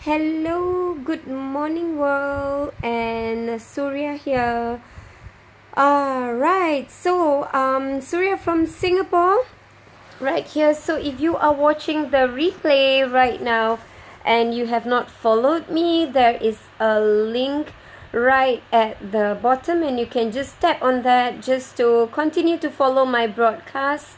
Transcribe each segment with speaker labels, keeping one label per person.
Speaker 1: Hello, good morning world, and Suria here. Alright, so Suria from Singapore right here. So if you are watching the replay right now and you have not followed me, there is a link right at the bottom and you can just tap on that just to continue to follow my broadcast.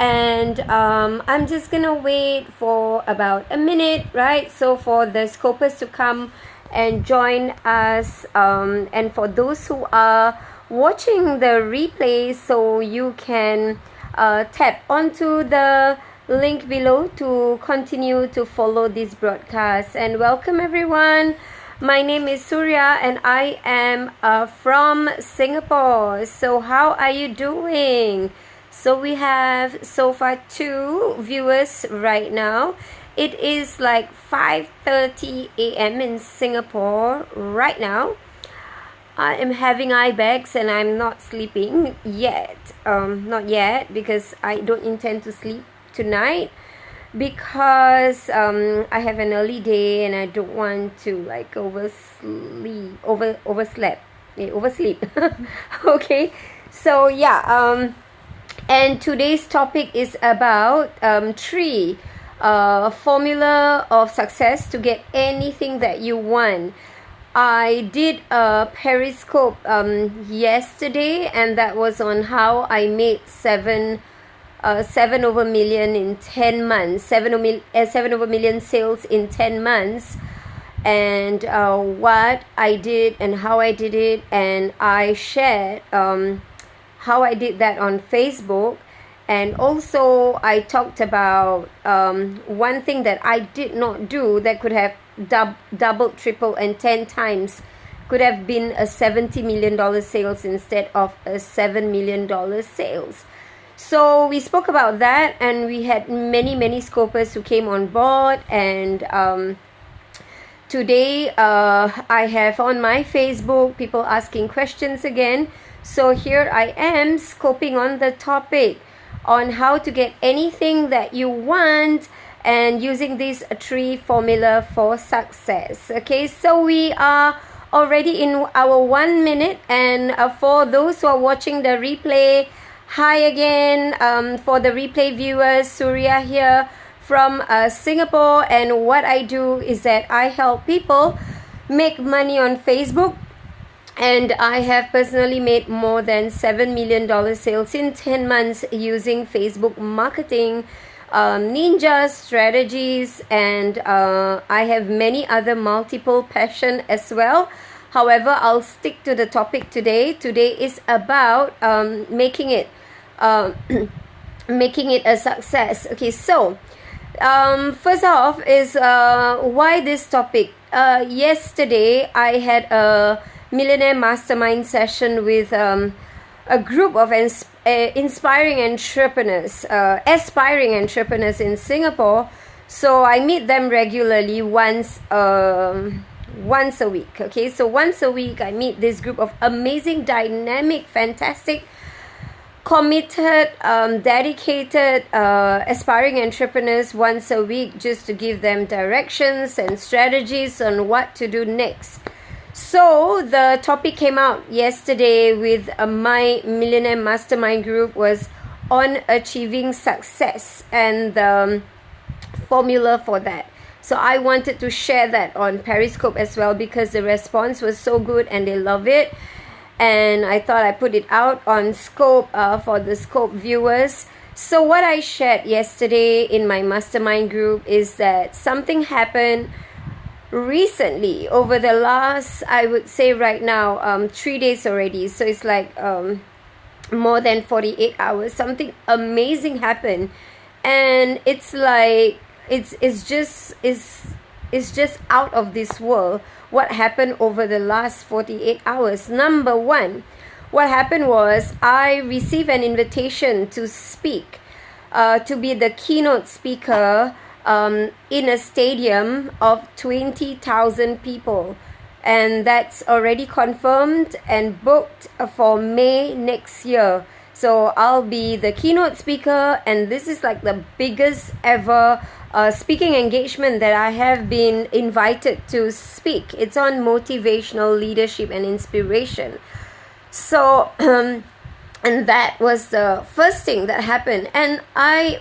Speaker 1: And I'm just gonna wait for about a minute, right? So for the scopers to come and join us, and for those who are watching the replay, so you can tap onto the link below to continue to follow this broadcast. And welcome everyone. My name is Suria and I am from Singapore. So how are you doing? So we have so far 2 viewers right now. It is like 5:30 a.m. in Singapore right now. I am having eye bags and I'm not sleeping yet. Not yet because I don't intend to sleep tonight because I have an early day and I don't want to like oversleep. Okay. So yeah, and today's topic is about 3 formula of success to get anything that you want. I did a Periscope yesterday, and that was on how I made 7 over million in 10 months, 7 over million sales in 10 months, and what I did and how I did it, and I shared how I did that on Facebook. And also I talked about one thing that I did not do that could have doubled, tripled and 10 times, could have been a $70 million sales instead of a $7 million sales. So we spoke about that and we had many scopers who came on board. And today I have on my Facebook people asking questions again. So here I am scoping on the topic on how to get anything that you want and using these 3 formula for success. Okay, so we are already in our 1 minute, and for those who are watching the replay, hi again. For the replay viewers, Suria here from Singapore, and what I do is that I help people make money on Facebook. And I have personally made more than $7 million sales in 10 months using Facebook marketing, ninja strategies, and I have many other multiple passion as well. However, I'll stick to the topic today. Today is about making it a success. Okay, so first off is why this topic. Yesterday I had a millionaire mastermind session with a group of inspiring entrepreneurs, aspiring entrepreneurs in Singapore. So I meet them regularly once a week. Okay, so once a week I meet this group of amazing, dynamic, fantastic, committed, dedicated, aspiring entrepreneurs once a week, just to give them directions and strategies on what to do next. So the topic came out yesterday with my millionaire mastermind group was on achieving success and the formula for that. So I wanted to share that on Periscope as well because the response was so good and they love it. And I thought I put it out on Scope for the Scope viewers. So what I shared yesterday in my mastermind group is that something happened recently over the last, I would say right now, 3 days already. So it's like more than 48 hours. Something amazing happened, and it's like it's just out of this world what happened over the last 48 hours. Number one, what happened was I received an invitation to speak, to be the keynote speaker in a stadium of 20,000 people, and that's already confirmed and booked for May next year. So I'll be the keynote speaker, and this is like the biggest ever speaking engagement that I have been invited to speak. It's on motivational leadership and inspiration. So, and that was the first thing that happened. And I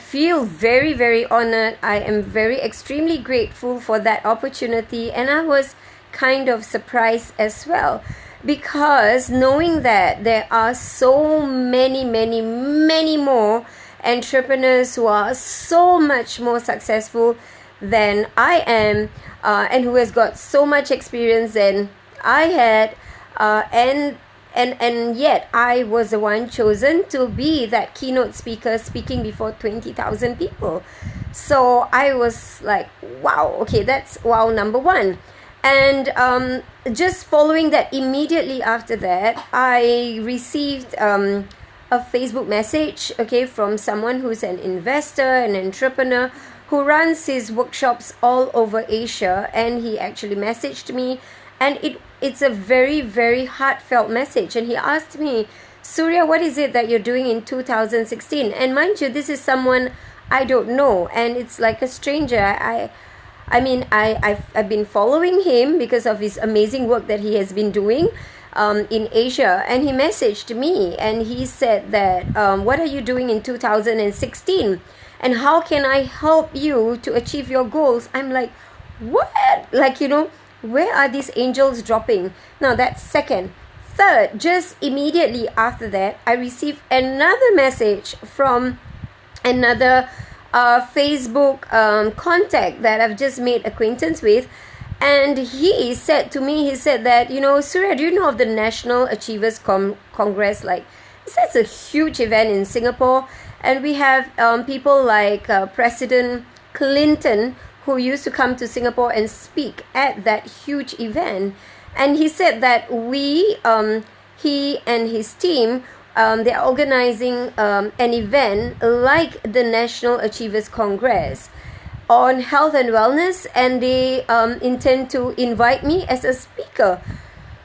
Speaker 1: feel very, very honored. I am very extremely grateful for that opportunity. And I was kind of surprised as well, because knowing that there are so many, many, many more entrepreneurs who are so much more successful than I am, and who has got so much experience than I had, and yet I was the one chosen to be that keynote speaker speaking before 20,000 people. So I was like, wow, okay, that's wow number one. And just following that, immediately after that, I received a Facebook message, okay, from someone who's an investor, an entrepreneur, who runs his workshops all over Asia. And he actually messaged me, and it's a very, very heartfelt message. And he asked me, Suria, what is it that you're doing in 2016? And mind you, this is someone I don't know, and it's like a stranger. I've been following him because of his amazing work that he has been doing in Asia. And he messaged me, and he said that, what are you doing in 2016? And how can I help you to achieve your goals? I'm like, what? Like, where are these angels dropping? Now, that's second. Third, just immediately after that, I received another message from another Facebook contact that I've just made acquaintance with. And he said to me, that, Surya, do you know of the National Achievers Congress? Like, it's a huge event in Singapore. And we have people like President Clinton, who used to come to Singapore and speak at that huge event. And he said that he and his team, they're organizing an event like the National Achievers Congress on health and wellness, and they intend to invite me as a speaker.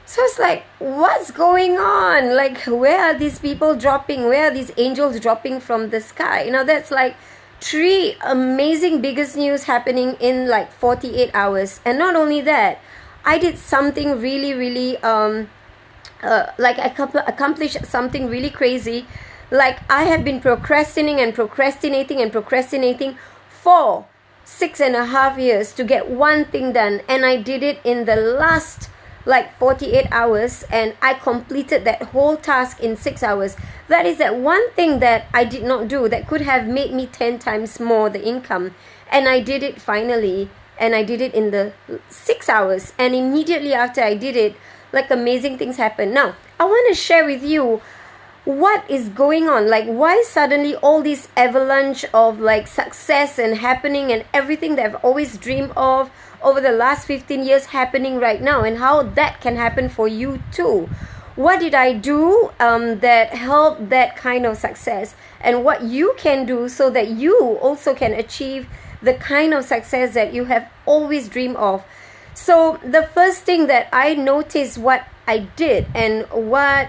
Speaker 1: So it's like, what's going on? Like, where are these people dropping? Where are these angels dropping from the sky? That's like 3 amazing biggest news happening in like 48 hours. And not only that, I did something really, really accomplished something really crazy. Like, I have been procrastinating for 6.5 years to get one thing done, and I did it in the last 48 hours, and I completed that whole task in 6 hours. That is that one thing that I did not do that could have made me 10 times more the income, and I did it finally, and I did it in the 6 hours. And immediately after I did it, amazing things happen. Now, I want to share with you what is going on. Like, why suddenly all this avalanche of success and happening and everything that I've always dreamed of over the last 15 years happening right now, and how that can happen for you too. What did I do that helped that kind of success, and what you can do so that you also can achieve the kind of success that you have always dreamed of. So the first thing that I noticed what I did and what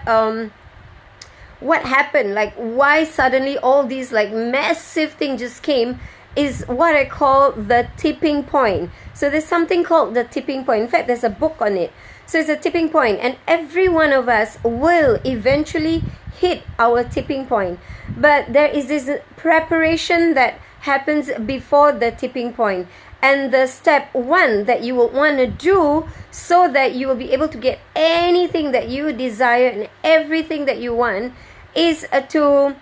Speaker 1: happened, why suddenly all these massive things just came, is what I call the tipping point. So there's something called the tipping point. In fact, there's a book on it. So it's a tipping point, and every one of us will eventually hit our tipping point. But there is this preparation that happens before the tipping point. And the step 1 that you will want to do so that you will be able to get anything that you desire and everything that you want is to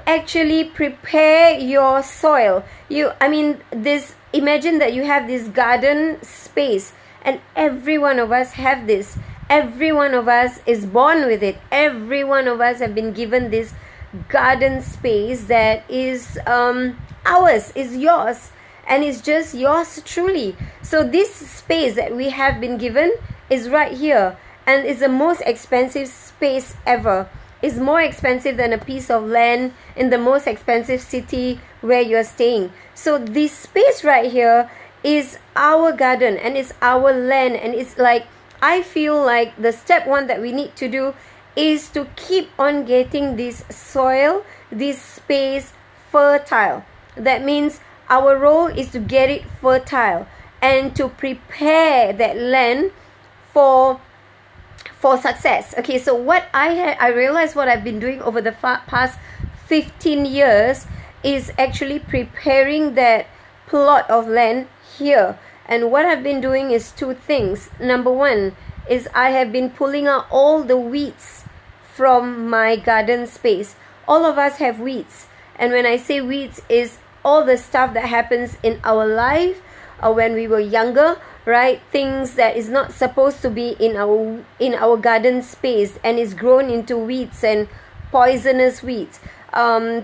Speaker 1: actually prepare your soil. Imagine that you have this garden space, and every one of us have this. Every one of us is born with it. Every one of us have been given this garden space that is ours, is yours, and it's just yours truly. So this space that we have been given is right here, and it's the most expensive space ever. It's more expensive than a piece of land in the most expensive city where you're staying. So this space right here is our garden, and it's our land, and it's I feel like the step 1 that we need to do is to keep on getting this soil, this space fertile. That means our role is to get it fertile and to prepare that land for success. Okay, so what I realized what I've been doing over the past 15 years is actually preparing that plot of land here. And what I've been doing is two things. Number one is I have been pulling out all the weeds from my garden space. All of us have weeds, and when I say weeds, is all the stuff that happens in our life when we were younger, right? Things that is not supposed to be in our garden space, and is grown into weeds and poisonous weeds.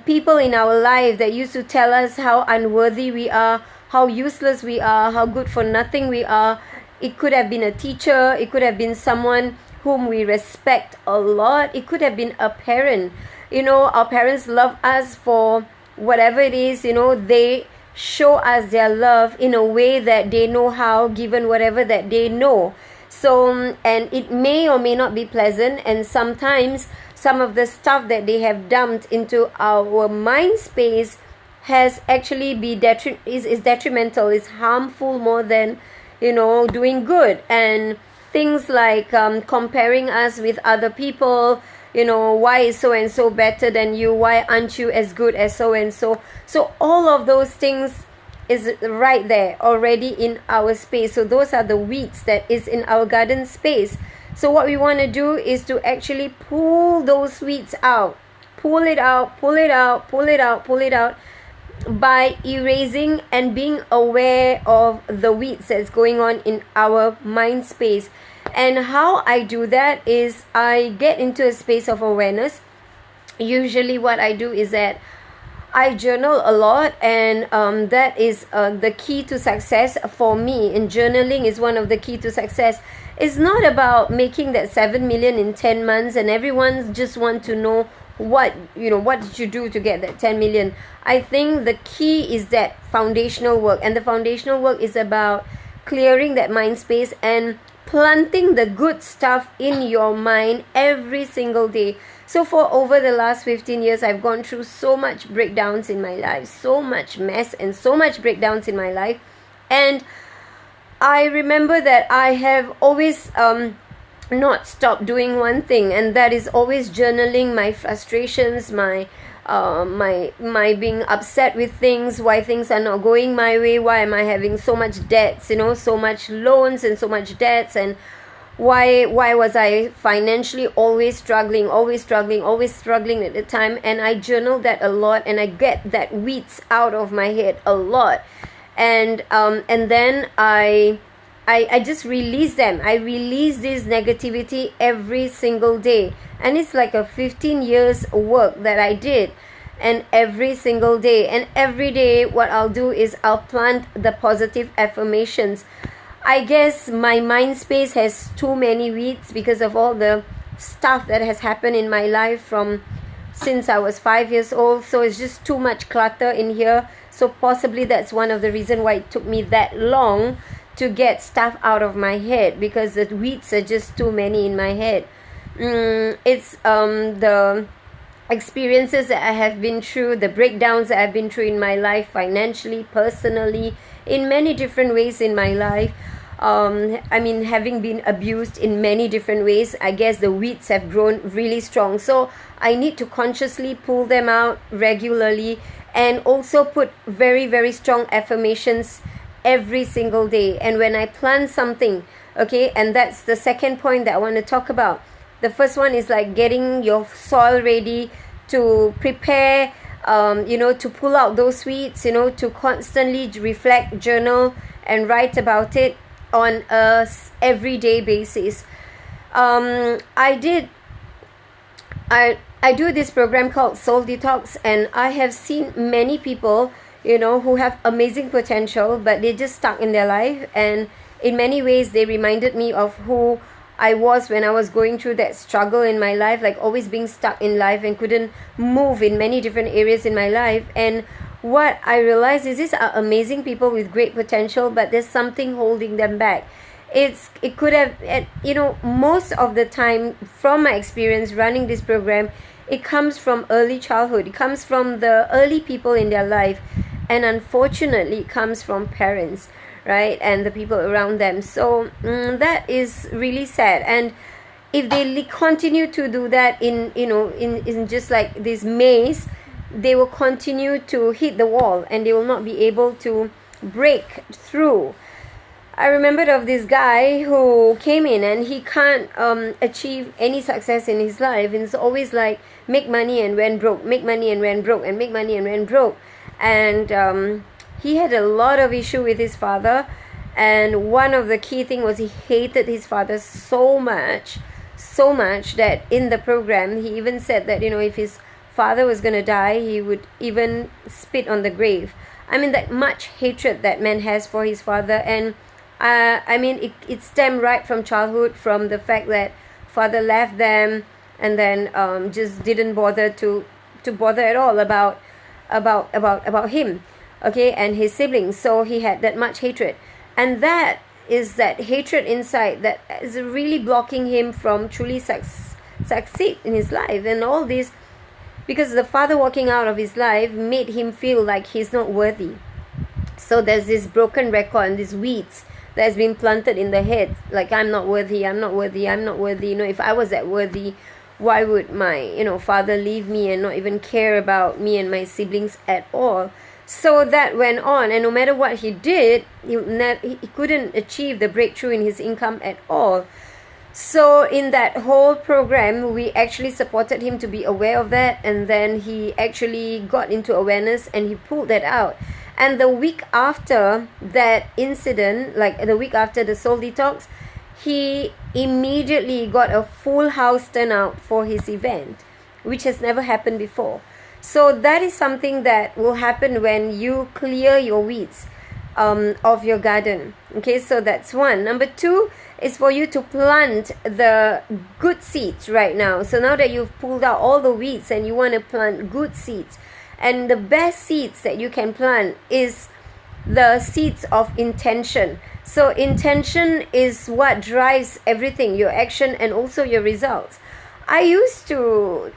Speaker 1: People in our life that used to tell us how unworthy we are, how useless we are, how good for nothing we are. It could have been a teacher, it could have been someone whom we respect a lot, it could have been a parent. Our parents love us for whatever it is. They show us their love in a way that they know how, given whatever that they know. So, and it may or may not be pleasant, and sometimes some of the stuff that they have dumped into our mind space has actually is detrimental, is harmful more than doing good. And things like comparing us with other people. Why is so and so better than you? Why aren't you as good as so and so? So all of those things is right there already in our space. So those are the weeds that is in our garden space. So what we want to do is to actually pull those weeds out. Pull it out by erasing and being aware of the weeds that's going on in our mind space. And how I do that is I get into a space of awareness. Usually what I do is that I journal a lot, and that is the key to success for me. And journaling is one of the key to success. It's not about making that 7 million in 10 months and everyone just want to know what did you do to get that 10 million. I think the key is that foundational work, and the foundational work is about clearing that mind space and planting the good stuff in your mind every single day. So for over the last 15 years, I've gone through so much breakdowns in my life, so much mess and so much breakdowns in my life. And I remember that I have always not stopped doing one thing, and that is always journaling my frustrations, my being upset with things, why things are not going my way, why am I having so much debts, so much loans and so much debts, and why was I financially always struggling at the time. And I journal that a lot, and I get that weeds out of my head a lot, and then I just release them. I release this negativity every single day. And it's like a 15 years work that I did. And every single day. And every day what I'll do is I'll plant the positive affirmations. I guess my mind space has too many weeds because of all the stuff that has happened in my life from since I was 5 years old. So it's just too much clutter in here. So possibly that's one of the reasons why it took me that long to get stuff out of my head, because the weeds are just too many in my head. It's the experiences that I have been through, the breakdowns that I've been through in my life, financially, personally, in many different ways in my life. Having been abused in many different ways, I guess the weeds have grown really strong. So I need to consciously pull them out regularly, and also put very, very strong affirmations every single day. And when I plant something, okay, and that's the second point that I want to talk about. The first one is like getting your soil ready to prepare, to pull out those weeds, to constantly reflect, journal, and write about it on a everyday basis. I do this program called Soul Detox, and I have seen many people who have amazing potential, but they're just stuck in their life. And in many ways, they reminded me of who I was when I was going through that struggle in my life, like always being stuck in life and couldn't move in many different areas in my life. And what I realized is these are amazing people with great potential, but there's something holding them back. It could have, most of the time from my experience running this program, it comes from early childhood. It comes from the early people in their life. and unfortunately it comes from parents, right, and the people around them. So that is really sad. And if they continue to do that in just like this maze, they will continue to hit the wall and they will not be able to break through. I remembered of this guy who came in and he can't achieve any success in his life, and it's always like make money and went broke, make money and went broke, and make money and went broke. And he had a lot of issue with his father, and one of the key thing was he hated his father so much that in the program he even said that if his father was going to die, he would even spit on the grave. I mean, that much hatred that man has for his father. And I mean, it stemmed right from childhood, from the fact that father left them and then just didn't bother to bother at all about him, okay, and his siblings. So he had that much hatred, and that is that hatred inside that is really blocking him from truly succeed in his life. And all this because the father walking out of his life made him feel like he's not worthy. So there's this broken record and these weeds that has been planted in the head, like I'm not worthy, I'm not worthy, I'm not worthy. If I was that worthy, why would my father leave me and not even care about me and my siblings at all? So that went on, and no matter what he did, he couldn't achieve the breakthrough in his income at all. So in that whole program, we actually supported him to be aware of that, and then he actually got into awareness and he pulled that out. And the week after that incident, like the week after the soul detox, he immediately got a full house turnout for his event, which has never happened before. So that is something that will happen when you clear your weeds of your garden. Okay, so that's one. Number two is for you to plant the good seeds right now. So now that you've pulled out all the weeds and you want to plant good seeds, and the best seeds that you can plant is the seeds of intention. So intention is what drives everything, your action and also your results. I used to,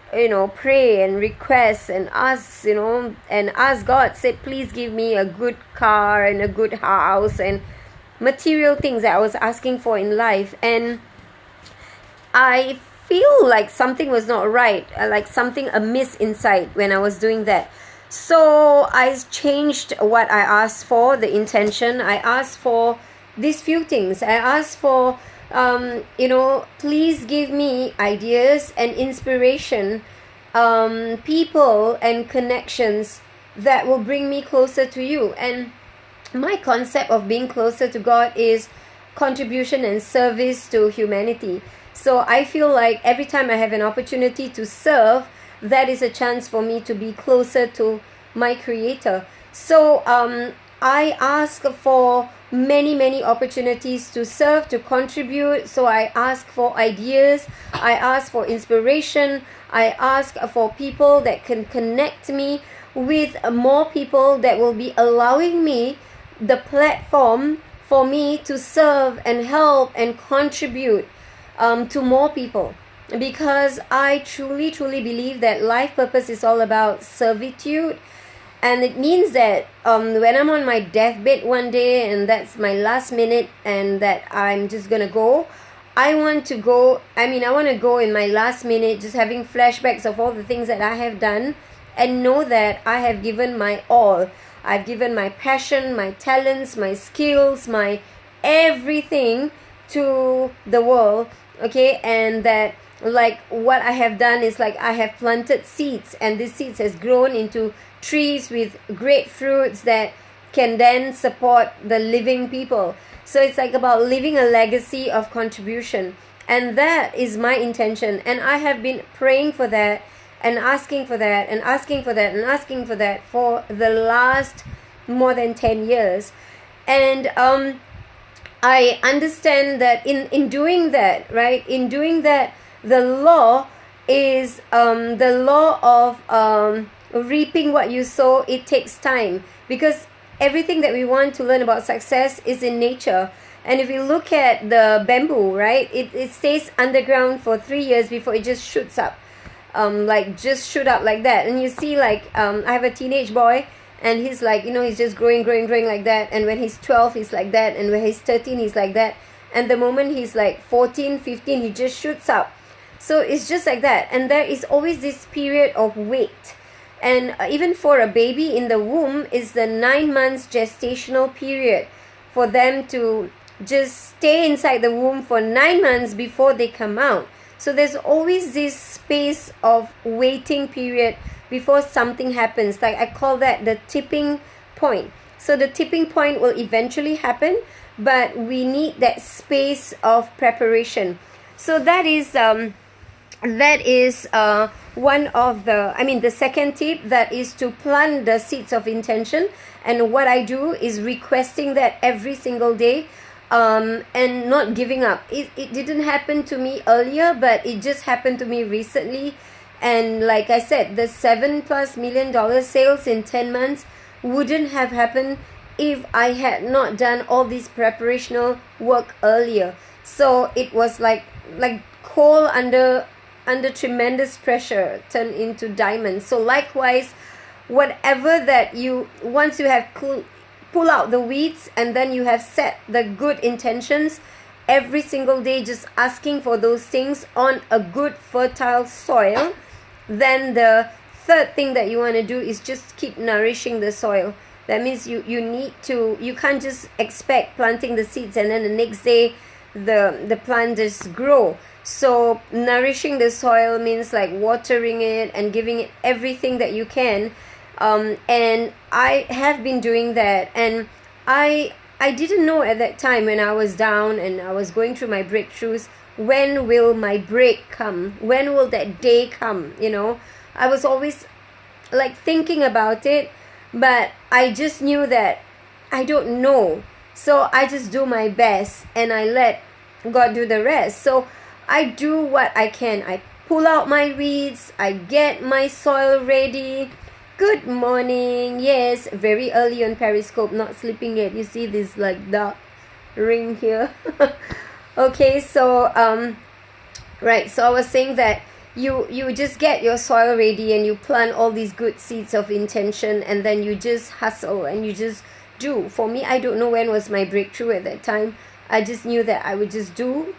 Speaker 1: pray and request and ask, and ask God, say, please give me a good car and a good house and material things that I was asking for in life. And I feel like something was not right, like something amiss inside when I was doing that. So I changed what I asked for, the intention. I asked for these few things. I asked for please give me ideas and inspiration, people and connections that will bring me closer to you. And my concept of being closer to God is contribution and service to humanity. So I feel like every time I have an opportunity to serve, that is a chance for me to be closer to my Creator. So I ask for many opportunities to serve, to contribute. So I ask for ideas, I ask for inspiration, I ask for people that can connect me with more people that will be allowing me the platform for me to serve and help and contribute to more people. Because I truly believe that life purpose is all about servitude. And it means that when I'm on my deathbed one day and that's my last minute and that I'm just going to go, I want to go in my last minute just having flashbacks of all the things that I have done and know that I have given my all. I've given my passion, my talents, my skills, my everything to the world, okay? And that like what I have done is like I have planted seeds, and these seeds has grown into trees with great fruits that can then support the living people. So it's like about leaving a legacy of contribution, and that is my intention. And I have been praying for that and asking for that and asking for that and asking for that for the last more than 10 years. And I understand that in doing that, right, the law is the law of reaping what you sow. It takes time, because everything that we want to learn about success is in nature. And if you look at the bamboo, right, it stays underground for 3 years before it just shoots up, just shoot up like that. And you see, like I have a teenage boy, and he's like, he's just growing like that. And when he's 12, he's like that, and when he's 13, he's like that. And the moment he's like 14, 15, he just shoots up. So it's just like that. And there is always this period of wait. And even for a baby in the womb is the 9 months gestational period for them to just stay inside the womb for 9 months before they come out. So there's always this space of waiting period before something happens. Like I call that the tipping point. So the tipping point will eventually happen, but we need that space of preparation. So that is one of the second tip, that is to plant the seeds of intention. And what I do is requesting that every single day, and not giving up. It didn't happen to me earlier, but it just happened to me recently. And like I said, the $7+ million sales in 10 months wouldn't have happened if I had not done all this preparational work earlier. So it was like coal under tremendous pressure turned into diamonds. So likewise, whatever that once you have pull out the weeds, and then you have set the good intentions every single day, just asking for those things on a good fertile soil, then the third thing that you want to do is just keep nourishing the soil. That means you can't just expect planting the seeds and then the next day the plant just grow. So nourishing the soil means like watering it and giving it everything that you can. And I have been doing that, and I didn't know at that time, when I was down and I was going through my breakthroughs, when will my break come? When will that day come? I was always like thinking about it, but I just knew that I don't know. So I just do my best and I let God do the rest. So I do what I can. I pull out my weeds, I get my soil ready. Good morning. Yes, very early on Periscope, not sleeping yet. You see this like dark ring here. Okay, so right, so I was saying that you just get your soil ready and you plant all these good seeds of intention, and then you just hustle and you just do. For me, I don't know when was my breakthrough at that time. I just knew that I would just do,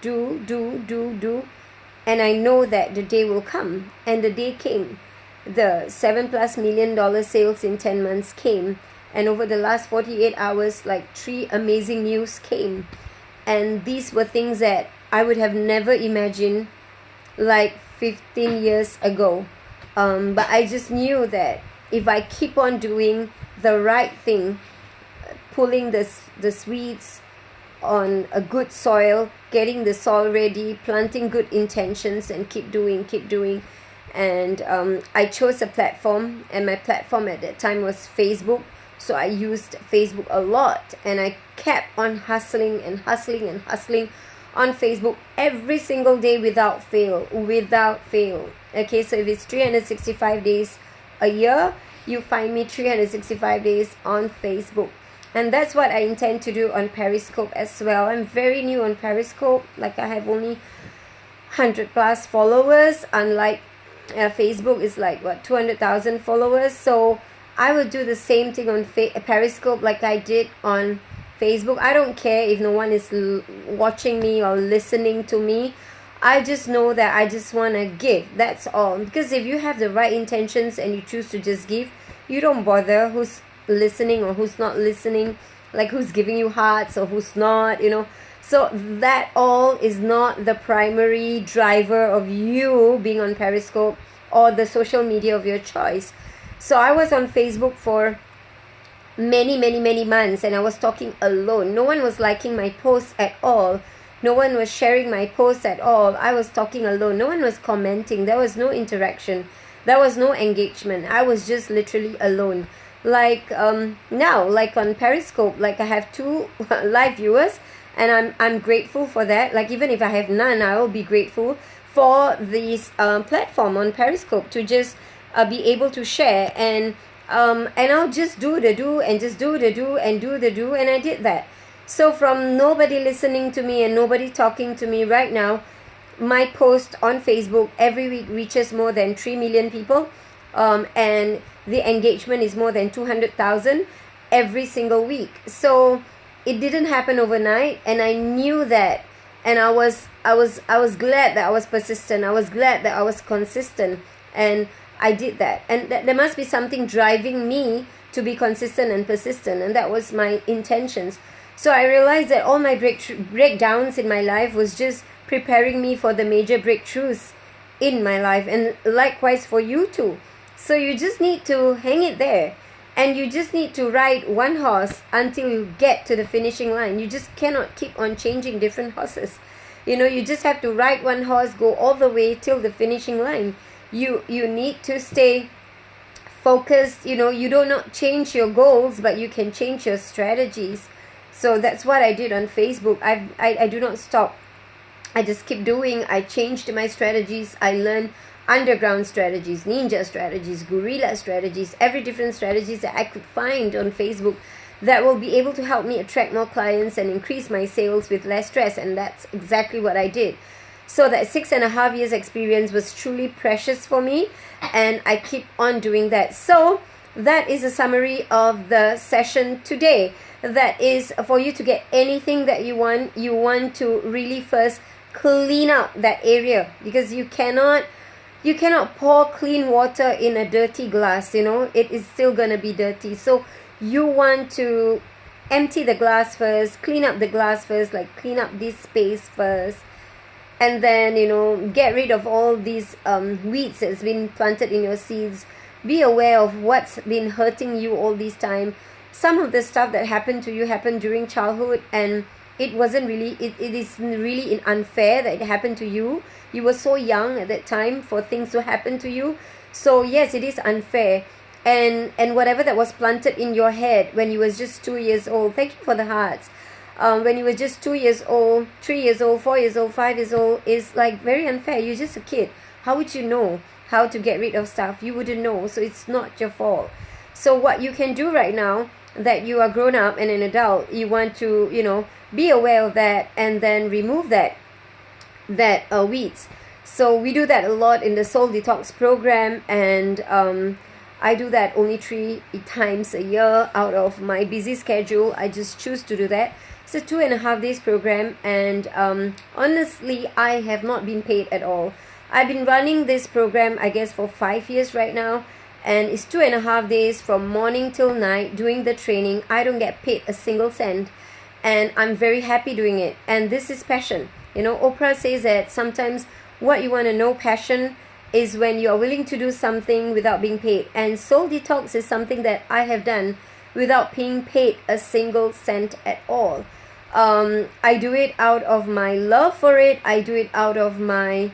Speaker 1: and I know that the day will come, and the day came. The $7+ million sales in 10 months came, and over the last 48 hours, like 3 amazing news came. And these were things that I would have never imagined like 15 years ago. But I just knew that if I keep on doing the right thing, pulling the weeds on a good soil, getting the soil ready, planting good intentions, and keep doing. And I chose a platform, and my platform at that time was Facebook. So I used Facebook a lot, and I kept on hustling on Facebook every single day without fail. Okay, so if it's 365 days a year, you find me 365 days on Facebook. And that's what I intend to do on Periscope as well. I'm very new on Periscope. Like, I have only 100+ followers, unlike Facebook is like 200,000 followers. So I will do the same thing on Periscope like I did on Facebook. I don't care if no one is watching me or listening to me. I just know that I just want to give. That's all. Because if you have the right intentions and you choose to just give, you don't bother who's listening or who's not listening, like who's giving you hearts or who's not, So that all is not the primary driver of you being on Periscope or the social media of your choice. So I was on Facebook for many months, and I was talking alone. No one was liking my posts at all. No one was sharing my posts at all. I was talking alone. No one was commenting. There was no interaction. There was no engagement. I was just literally alone. Like now, like on Periscope, like I have 2 live viewers, and I'm grateful for that. Like, even if I have none, I will be grateful for this platform on Periscope to just be able to share, and I'll just do the do, and just do the do, and do the do, and I did that. So from nobody listening to me and nobody talking to me right now, my post on Facebook every week reaches more than 3 million people, and the engagement is more than 200,000 every single week. So it didn't happen overnight, and I knew that, and I was glad that I was persistent. I was glad that I was consistent, and I did that. And there must be something driving me to be consistent and persistent, and that was my intentions. So I realized that all my breakdowns in my life was just preparing me for the major breakthroughs in my life, and likewise for you too. So you just need to hang it there, and you just need to ride one horse until you get to the finishing line. You just cannot keep on changing different horses. You just have to ride one horse, go all the way till the finishing line. You need to stay focused. You do not change your goals, but you can change your strategies. So that's what I did on Facebook. I do not stop. I just keep doing. I changed my strategies. I learned underground strategies, ninja strategies, guerrilla strategies, every different strategies that I could find on Facebook that will be able to help me attract more clients and increase my sales with less stress. And that's exactly what I did. So that 6.5 years experience was truly precious for me, and I keep on doing that. So that is a summary of the session today. That is for you to get anything that you want. You want to really first clean up that area, because you cannot pour clean water in a dirty glass. It is still gonna be dirty. So you want to empty the glass first, clean up the glass first, like clean up this space first, and then get rid of all these weeds that's been planted in your seeds. Be aware of what's been hurting you all this time. Some of the stuff that happened to you happened during childhood, and it wasn't really, it is really unfair that it happened to you. You were so young at that time for things to happen to you. So yes, it is unfair. And whatever that was planted in your head when you was just 2 years old, thank you for the hearts. When you were just 2 years old, 3 years old, 4 years old, 5 years old, is like very unfair. You're just a kid. How would you know how to get rid of stuff? You wouldn't know. So it's not your fault. So what you can do right now, that you are grown up and an adult, you want to, be aware of that and then remove that weeds. So we do that a lot in the Soul Detox program, and I do that only 3 times a year out of my busy schedule. I just choose to do that. It's a 2.5 days program, and honestly, I have not been paid at all. I've been running this program, I guess, for 5 years right now, and it's 2.5 days from morning till night doing the training. I don't get paid a single cent, and I'm very happy doing it. And this is passion. Oprah says that sometimes what you want to know passion is when you are willing to do something without being paid. And Soul Detox is something that I have done without being paid a single cent at all. I do it out of my love for it. I do it out of my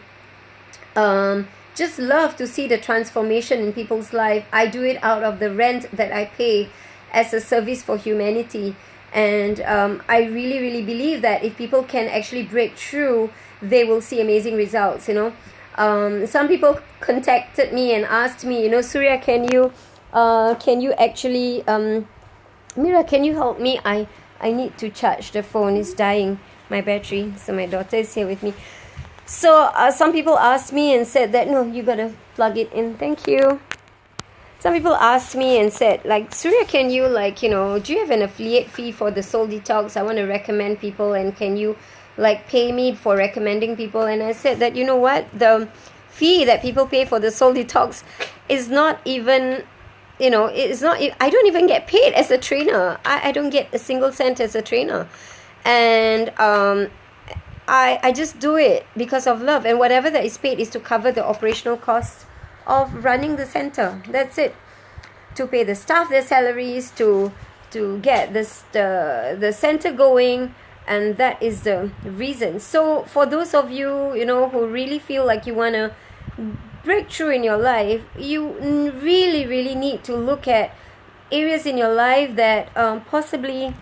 Speaker 1: just love to see the transformation in people's life. I do it out of the rent that I pay as a service for humanity. And I really, really believe that if people can actually break through, they will see amazing results. Some people contacted me and asked me, Suria, can you actually, Mira, can you help me? I need to charge the phone. It's dying, my battery. So my daughter is here with me. So some people asked me and said that, no, you gotta plug it in. Thank you. Some people asked me and said, like, Suria, can you, do you have an affiliate fee for the Soul Detox? I want to recommend people, and can you, pay me for recommending people? And I said that, the fee that people pay for the Soul Detox is not even, it's not, I don't even get paid as a trainer. I don't get a single cent as a trainer. And I just do it because of love, and whatever that is paid is to cover the operational costs of running the center. That's it. To pay the staff their salaries, to get the center going, and that is the reason. So for those of you, who really feel like you want to break through in your life, you really, really need to look at areas in your life that possibly,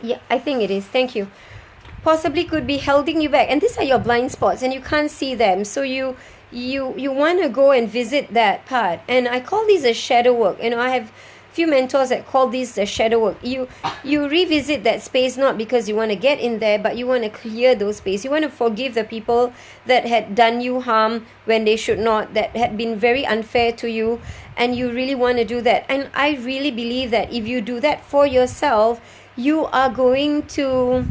Speaker 1: yeah, I think it is, thank you, possibly could be holding you back. And these are your blind spots, and you can't see them. So you want to go and visit that part. And I call these a shadow work. I have few mentors that call this the shadow work. You revisit that space, not because you want to get in there, but you want to clear those space. You want to forgive the people that had done you harm when they should not, that had been very unfair to you. and you really want to do that. And I really believe that if you do that for yourself, you are going to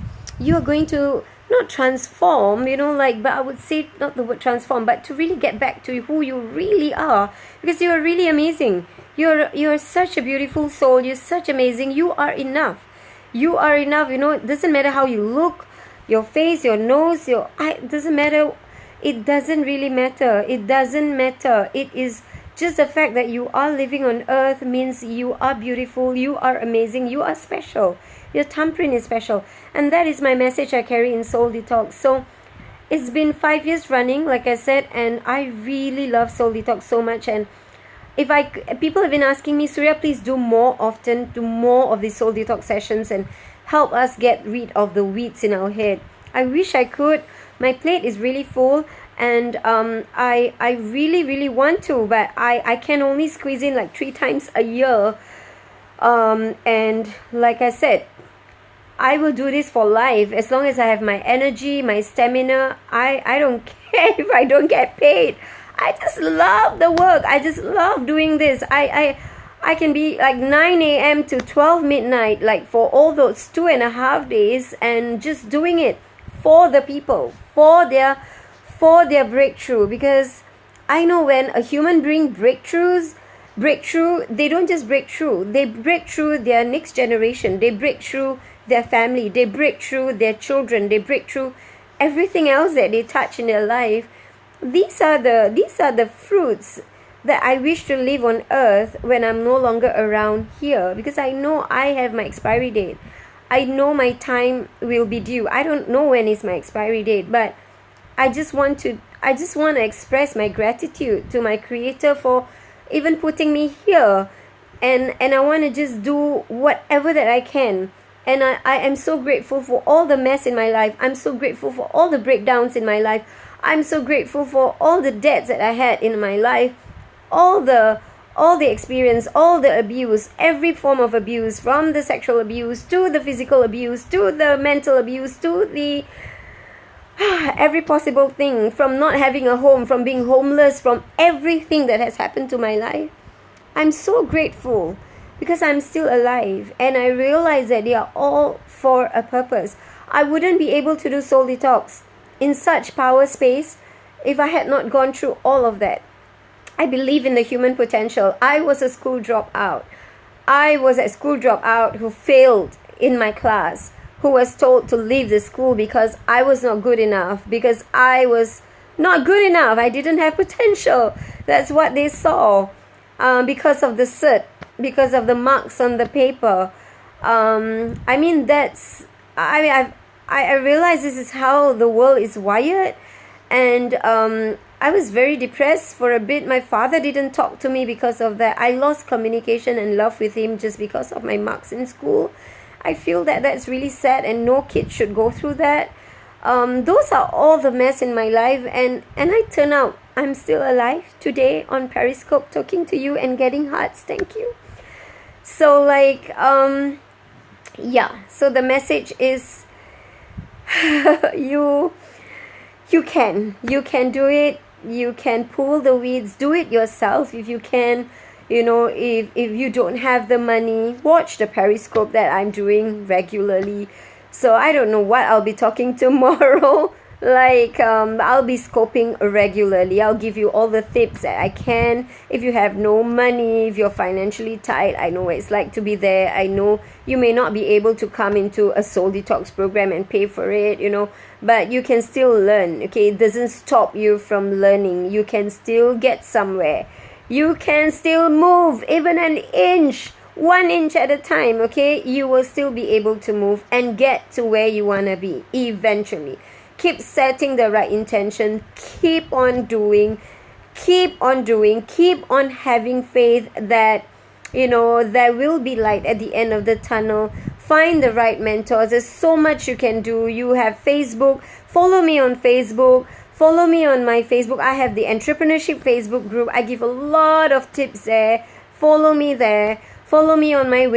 Speaker 1: not transform, but I would say not the word transform, but to really get back to who you really are, because you are really amazing. You're such a beautiful soul. You're such amazing. You are enough. You are enough. It doesn't matter how you look, your face, your nose, your eye. It doesn't matter. It doesn't really matter. It doesn't matter. It is just the fact that you are living on earth means you are beautiful. You are amazing. You are special. Your thumbprint is special. And that is my message I carry in Soul Detox. So it's been 5 years running, like I said, and I really love Soul Detox so much. And people have been asking me, Suria, please do more often, do more of these Soul Detox sessions and help us get rid of the weeds in our head. I wish I could. My plate is really full, and I really, really want to, but I can only squeeze in like 3 times a year. And like I said, I will do this for life as long as I have my energy, my stamina. I don't care if I don't get paid. I just love the work. I just love doing this. I can be like 9 a.m. to 12 midnight, like for all those 2.5 days, and just doing it for the people, for their breakthrough. Because I know when a human being breakthrough, they don't just break through. They break through their next generation. They break through their family. They break through their children. They break through everything else that they touch in their life. These are the fruits that I wish to live on earth when I'm no longer around here, because I know I have my expiry date. I know my time will be due. I don't know when is my expiry date, but I just want to express my gratitude to my Creator for even putting me here, and I want to just do whatever that I can. And I am so grateful for all the mess in my life. I'm so grateful for all the breakdowns in my life. I'm so grateful for all the debts that I had in my life, all the experience, all the abuse, every form of abuse, from the sexual abuse to the physical abuse to the mental abuse to the every possible thing, from not having a home, from being homeless, from everything that has happened to my life. I'm so grateful because I'm still alive, and I realize that they are all for a purpose. I wouldn't be able to do Soul Detox in such power space if I had not gone through all of that. I believe in the human potential. I was a school dropout. I was a school dropout who failed in my class, who was told to leave the school because I was not good enough, because I was not good enough. I didn't have potential. That's what they saw, because of the cert, because of the marks on the paper. I realize this is how the world is wired. And I was very depressed for a bit. My father didn't talk to me because of that. I lost communication and love with him just because of my marks in school. I feel that that's really sad, and no kid should go through that. Those are all the mess in my life, and I turn out I'm still alive today on Periscope talking to you and getting hearts. Thank you. So so the message is you can do it. You can pull the weeds. Do it yourself if you can. If you don't have the money, watch the Periscope that I'm doing regularly. So I don't know what I'll be talking tomorrow. I'll be scoping regularly. I'll give you all the tips that I can. If you have no money, if you're financially tight, I know what it's like to be there. I know you may not be able to come into a Soul Detox program and pay for it, but you can still learn, okay? It doesn't stop you from learning. You can still get somewhere. You can still move even an inch, 1 inch at a time, okay? You will still be able to move and get to where you want to be eventually. Keep setting the right intention. Keep on doing. Keep on having faith that, there will be light at the end of the tunnel. Find the right mentors. There's so much you can do. You have Facebook. Follow me on Facebook. Follow me on my Facebook. I have the Entrepreneurship Facebook group. I give a lot of tips there. Follow me there. Follow me on my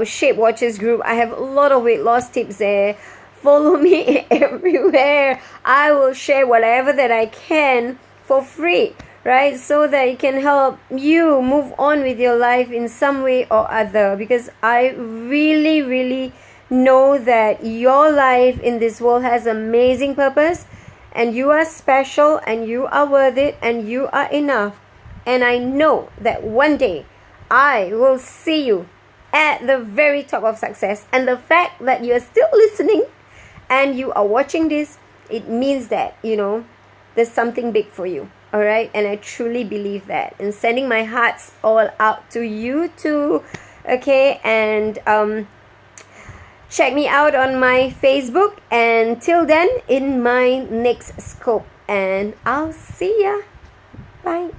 Speaker 1: Shape Watchers group. I have a lot of weight loss tips there. Follow me everywhere. I will share whatever that I can for free, right? So that it can help you move on with your life in some way or other. Because I really, really know that your life in this world has amazing purpose, and you are special, and you are worth it, and you are enough. And I know that one day I will see you at the very top of success. And the fact that you're still listening and you are watching this, it means that, there's something big for you. All right. And I truly believe that. And sending my hearts all out to you too. Okay. And check me out on my Facebook. And till then, in my next scope. And I'll see ya. Bye.